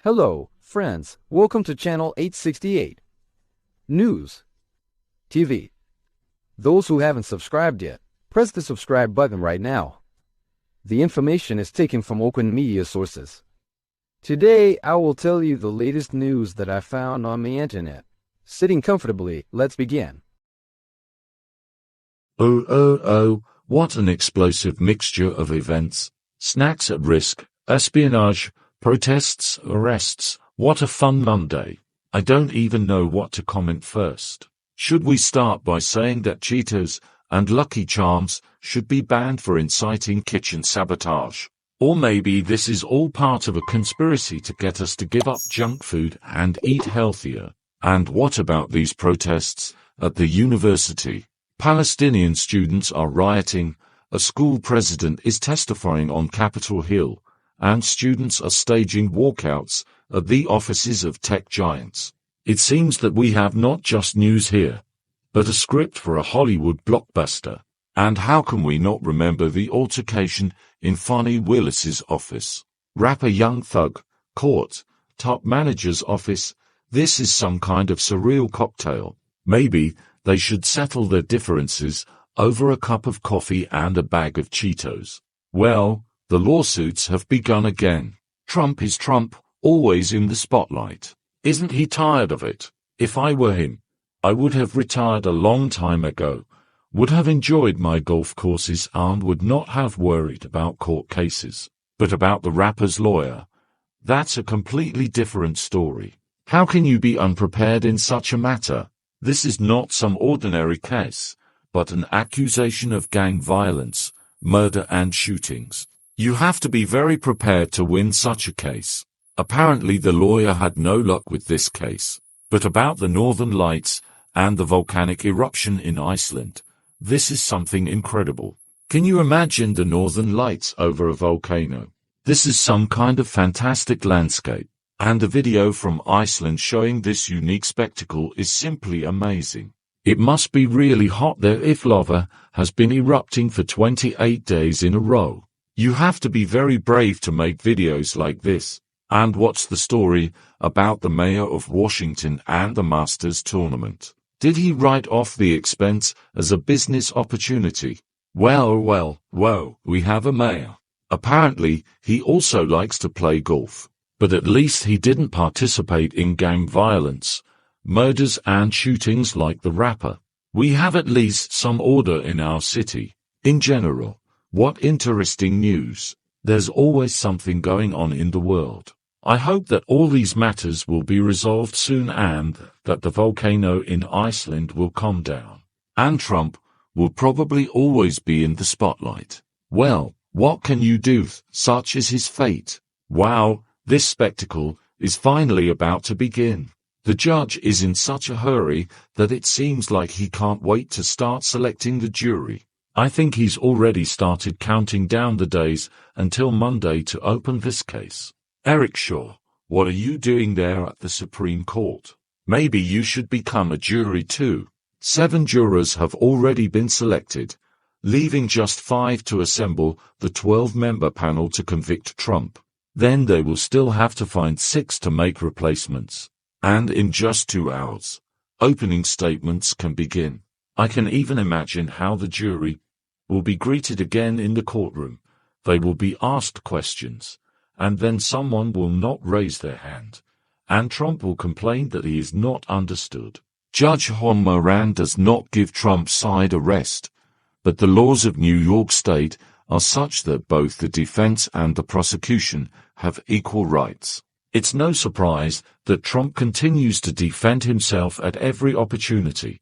Hello, friends. Welcome to Channel 868. News. TV. Those who haven't subscribed yet, press the subscribe button right now. The information is taken from open media sources. Today, I will tell you the latest news that I found on the internet. Sitting comfortably, let's begin. Oh, what an explosive mixture of events. Snacks at risk, espionage, protests, arrests. What a fun Monday. I don't even know what to comment first. Should we start by saying that Cheetos and Lucky Charms should be banned for inciting kitchen sabotage? Or maybe this is all part of a conspiracy to get us to give up junk food and eat healthier. And what about these protests at the university? Palestinian students are rioting, a school president is testifying on Capitol Hill, and students are staging walkouts at the offices of tech giants. It seems that we have not just news here, but a script for a Hollywood blockbuster. And how can we not remember the altercation in Fani Willis's office? rapperYoungThug, court, top manager's office. This is some kind of surreal cocktail. Maybe they should settle their differences over a cup of coffee and a bag of Cheetos. Well, the lawsuits have begun again. Trump is Trump, always in the spotlight. Isn't he tired of it? If I were him, I would have retired a long time ago, would have enjoyed my golf courses and would not have worried about court cases. But about the rapper's lawyer, that's a completely different story. How can you be unprepared in such a matter? This is not some ordinary case, but an accusation of gang violence, murder and shootings. You have to be very prepared to win such a case. Apparently the lawyer had no luck with this case. But about the northern lights and the volcanic eruption in Iceland, this is something incredible. Can you imagine the northern lights over a volcano? This is some kind of fantastic landscape. And a video from Iceland showing this unique spectacle is simply amazing. It must be really hot there if lava has been erupting for 28 days in a row. You have to be very brave to make videos like this. And what's the story about the mayor of Washington and the Masterstournament? Did he write off the expense as a business opportunity? Well, we have a mayor. Apparently, he also likes to play golf. But at least he didn't participate in gang violence, murders and shootings like the rapper. We have at least some order in our city. In general, what interesting news. There's always something going on in the world. I hope that all these matters will be resolved soon and that the volcano in Iceland will calm down. And Trump will probably always be in the spotlight. Well, what can you do? Such is his fate. Wow. This spectacle is finally about to begin. The judge is in such a hurry that it seems like he can't wait to start selecting the jury. I think he's already started counting down the days until Monday to open this case. EricSha, what are you doing there at the Supreme Court? Maybe you should become a jury too. 7 jurors have already been selected, leaving just 5 to assemble the 12-member panel to convict Trump. Then they will still have to find 6 to make replacements. And in just 2 hours, opening statements can begin. I can even imagine how the jury will be greeted again in the courtroom. They will be asked questions, and then someone will not raise their hand, and Trump will complain that he is not understood. Judge Juan Moran does not give Trump's side a rest, but the laws of New York State are such that both the defense and the prosecution have equal rights. It's no surprise that Trump continues to defend himself at every opportunity.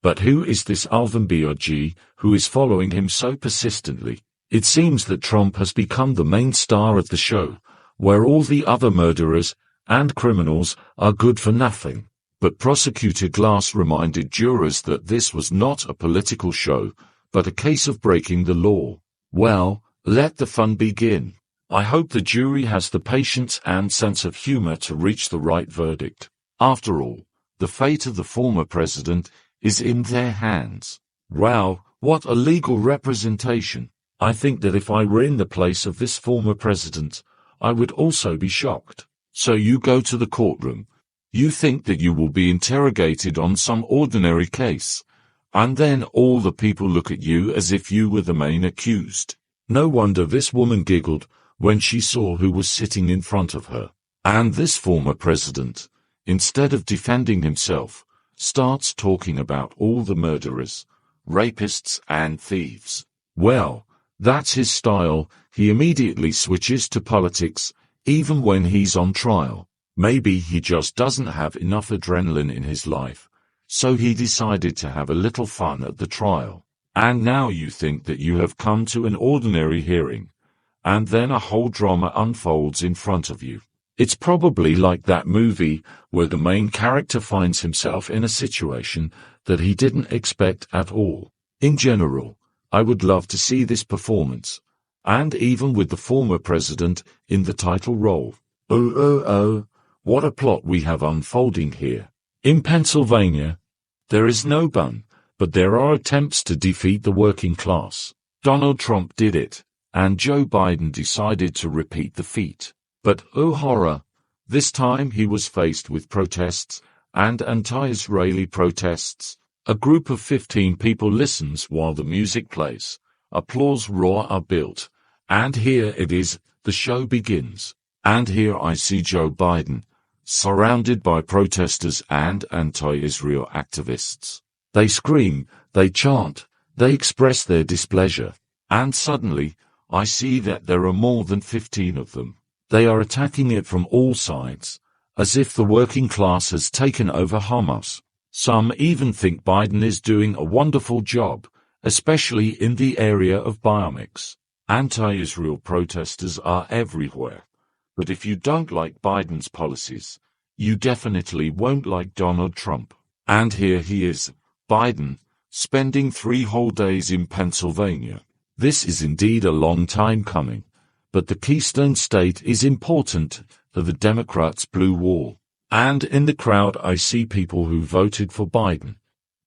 But who is this AlvinBrg who is following him so persistently? It seems that Trump has become the main star of the show, where all the other murderers and criminals are good for nothing. But Prosecutor Glass reminded jurors that this was not a political show, but a case of breaking the law. Well, let the fun begin. I hope the jury has the patience and sense of humor to reach the right verdict. After all, the fate of the former president is in their hands. Wow, what a legal representation. I think that if I were in the place of this former president, I would also be shocked. So you go to the courtroom. You think that you will be interrogated on some ordinary case. And then all the people look at you as if you were the main accused. No wonder this woman giggled when she saw who was sitting in front of her. And this former president, instead of defending himself, starts talking about all the murderers, rapists and thieves. Well, that's his style. He immediately switches to politics, even when he's on trial. Maybe he just doesn't have enough adrenaline in his life, so he decided to have a little fun at the trial. And now you think that you have come to an ordinary hearing, and then a whole drama unfolds in front of you. It's probably like that movie where the main character finds himself in a situation that he didn't expect at all. In general, I would love to see this performance, and even with the former president in the title role. Oh, what a plot we have unfolding here. In Pennsylvania, there is no bun, but there are attempts to defeat the working class. Donald Trump did it, and Joe Biden decided to repeat the feat. But oh horror, this time he was faced with protests and anti-Israeli protests. A group of 15 people listens while the music plays. Applause roar are built. And here it is, the show begins. And here I see Joe Biden, surrounded by protesters and anti-Israel activists. They scream, they chant, they express their displeasure. And suddenly, I see that there are more than 15 of them. They are attacking it from all sides, as if the working class has taken over Hamas. Some even think Biden is doing a wonderful job, especially in the area of biomics. Anti-Israel protesters are everywhere. But if you don't like Biden's policies, you definitely won't like Donald Trump. And here he is, Biden, spending 3 whole days in Pennsylvania. This is indeed a long time coming. But the Keystone State is important for the Democrats' blue wall. And in the crowd I see people who voted for Biden,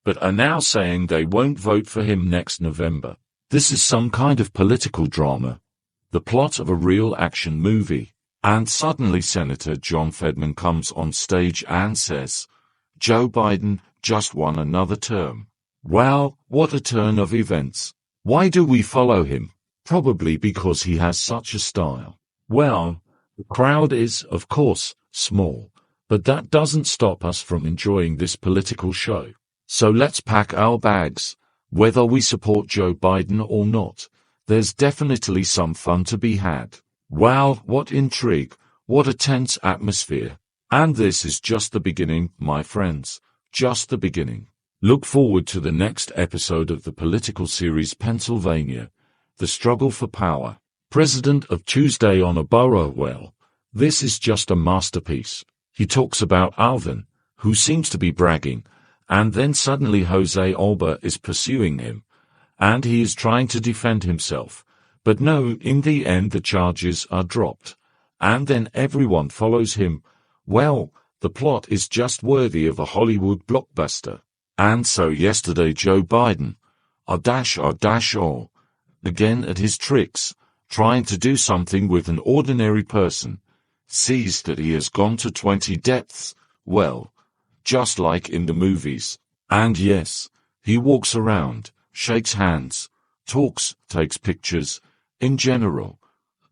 but are now saying they won't vote for him next November. This is some kind of political drama, the plot of a real action movie. And suddenly Senator John Fetterman comes on stage and says, Joe Biden just won another term. Wow, what a turn of events. Why do we follow him? Probably because he has such a style. Well, the crowd is, of course, small, but that doesn't stop us from enjoying this political show. So let's pack our bags. Whether we support Joe Biden or not, there's definitely some fun to be had. Wow, what intrigue, what a tense atmosphere. And this is just the beginning, my friends, just the beginning. Look forward to the next episode of the political series Pennsylvania. The struggle for power. President of Tuesday on a borough. Well, this is just a masterpiece. He talks about Alvin, who seems to be bragging, and then suddenly Jose Alba is pursuing him, and he is trying to defend himself. But no, in the end the charges are dropped, and then everyone follows him. Well, the plot is just worthy of a Hollywood blockbuster. And so yesterday Joe Biden, again at his tricks, trying to do something with an ordinary person, sees that he has gone to 20 depths, well, just like in the movies. And yes, he walks around, shakes hands, talks, takes pictures, in general,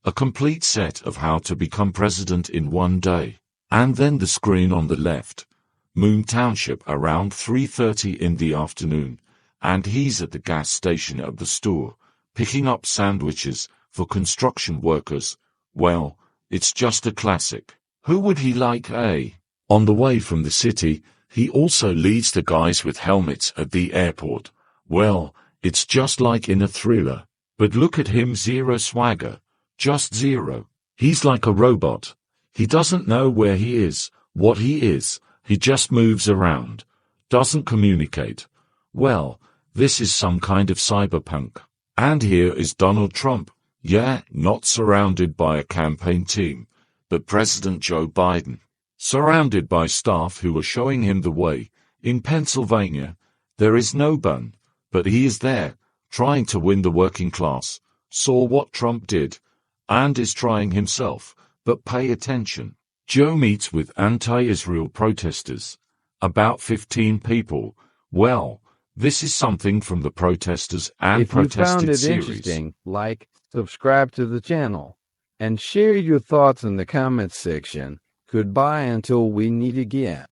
a complete set of how to become president in one day. And then the screen on the left, Moon Township around 3:30 in the afternoon, and he's at the gas station of the store, picking up sandwiches for construction workers. Well, it's just a classic. Who would he like, eh? On the way from the city, he also leads the guys with helmets at the airport. Well, it's just like in a thriller. But look at him, zero swagger. Just zero. He's like a robot. He doesn't know where he is, what he is. He just moves around. Doesn't communicate. Well, this is some kind of cyberpunk. And here is Donald Trump. Yeah, not surrounded by a campaign team, but President Joe Biden. Surrounded by staff who are showing him the way. In Pennsylvania, there is no bun, but he is there, trying to win the working class. Saw what Trump did, and is trying himself. But pay attention. Joe meets with anti-Israel protesters. About 15 people. Well, this is something from the Protesters and If you found Protested it series. interesting, like, subscribe to the channel, and share your thoughts in the comments section. Goodbye until we meet again.